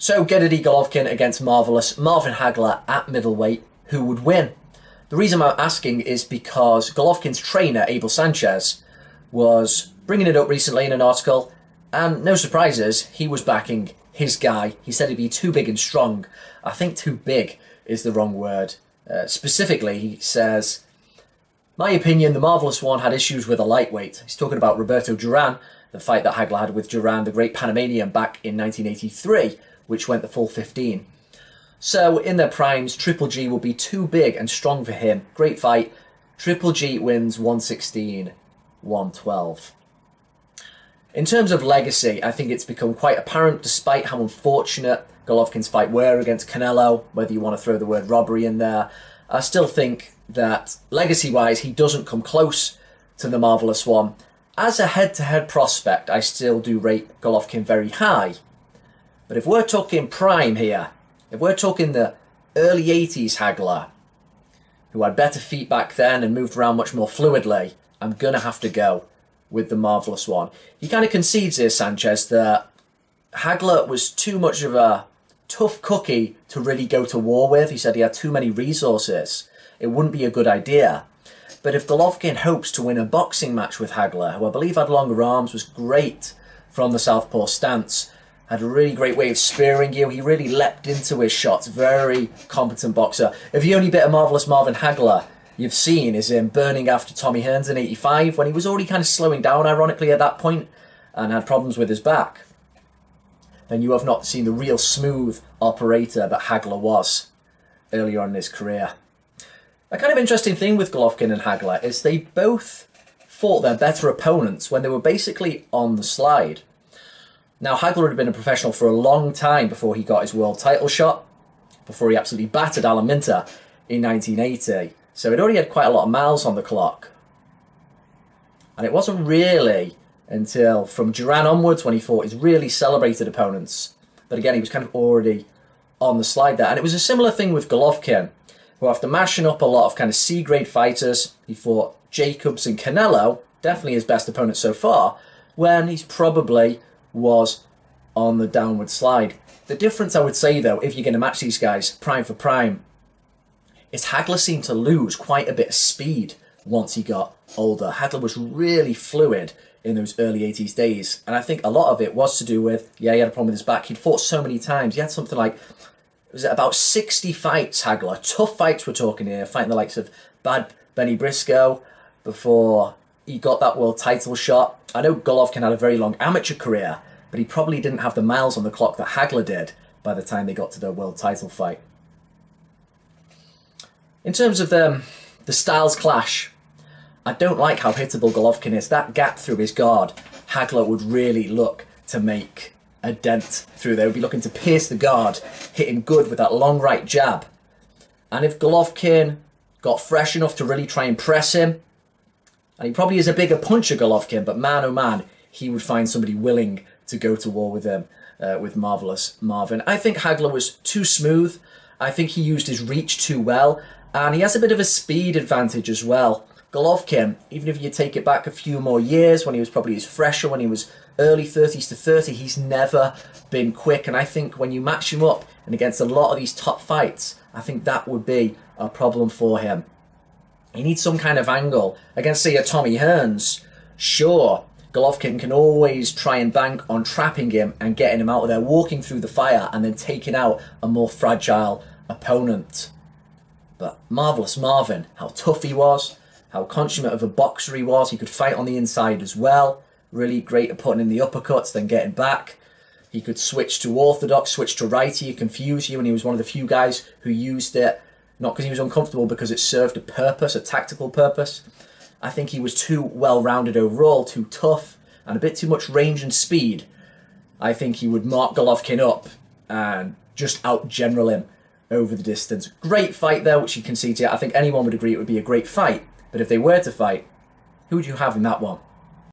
So Gennady Golovkin against marvellous Marvin Hagler at middleweight. Who would win? The reason I'm asking is because Golovkin's trainer, Abel Sanchez, was bringing it up recently in an article, and no surprises, he was backing his guy. He said he'd be too big and strong. I think too big is the wrong word. Specifically, he says, my opinion, the Marvellous One had issues with a lightweight. He's talking about Roberto Duran, the fight that Hagler had with Duran, the great Panamanian, back in 1983, which went the full 15. So, in their primes, Triple G will be too big and strong for him. Great fight. Triple G wins 116, 112. In terms of legacy, I think it's become quite apparent, despite how unfortunate Golovkin's fight were against Canelo, whether you want to throw the word robbery in there. I still think that, legacy-wise, he doesn't come close to the Marvellous One. As a head-to-head prospect, I still do rate Golovkin very high. But if we're talking prime here, if we're talking the early 80s Hagler, who had better feet back then and moved around much more fluidly, I'm going to have to go with the Marvellous One. He kind of concedes here, Sanchez, that Hagler was too much of a tough cookie to really go to war with. He said he had too many resources. It wouldn't be a good idea. But if Golovkin hopes to win a boxing match with Hagler, who I believe had longer arms, was great from the southpaw stance, had a really great way of spearing you. He really leapt into his shots. Very competent boxer. If the only bit of Marvellous Marvin Hagler you've seen is him burning after Tommy Hearns in 85, when he was already kind of slowing down, ironically, at that point, and had problems with his back, then you have not seen the real smooth operator that Hagler was earlier on in his career. A kind of interesting thing with Golovkin and Hagler is they both fought their better opponents when they were basically on the slide. Now, Hagler had been a professional for a long time before he got his world title shot, before he absolutely battered Alan Minter in 1980. So he'd already had quite a lot of miles on the clock. And it wasn't really until from Duran onwards when he fought his really celebrated opponents. But again, he was kind of already on the slide there. And it was a similar thing with Golovkin, who after mashing up a lot of kind of C-grade fighters, he fought Jacobs and Canelo, definitely his best opponent so far, when he's probably was on the downward slide. The difference, I would say, though, if you're going to match these guys prime for prime, is Hagler seemed to lose quite a bit of speed once he got older. Hagler was really fluid in those early 80s days, and I think a lot of it was to do with, yeah, he had a problem with his back. He'd fought so many times. He had something like, was it about 60 fights, Hagler? Tough fights we're talking here, fighting the likes of Bad Benny Briscoe before he got that world title shot. I know Golovkin had a very long amateur career, but he probably didn't have the miles on the clock that Hagler did by the time they got to their world title fight. In terms of the styles clash, I don't like how hittable Golovkin is. That gap through his guard, Hagler would really look to make a dent through there. He'd be looking to pierce the guard, hitting good with that long right jab. And if Golovkin got fresh enough to really try and press him, and he probably is a bigger puncher, Golovkin, but man, oh man, he would find somebody willing to go to war with him, with Marvellous Marvin. I think Hagler was too smooth. I think he used his reach too well, and he has a bit of a speed advantage as well. Golovkin, even if you take it back a few more years, when he was probably his fresher, when he was early 30s to 30, he's never been quick, and I think when you match him up and against a lot of these top fights, I think that would be a problem for him. He needs some kind of angle. Against, say, a Tommy Hearns, sure, Golovkin can always try and bank on trapping him and getting him out of there, walking through the fire and then taking out a more fragile opponent. But Marvellous Marvin, how tough he was, how consummate of a boxer he was. He could fight on the inside as well. Really great at putting in the uppercuts, then getting back. He could switch to orthodox, switch to righty, confuse you, and he was one of the few guys who used it, not because he was uncomfortable, because it served a purpose, a tactical purpose. I think he was too well-rounded overall, too tough, and a bit too much range and speed. I think he would mark Golovkin up and just out-general him over the distance. Great fight there, which he conceded. I think anyone would agree it would be a great fight. But if they were to fight, who would you have in that one?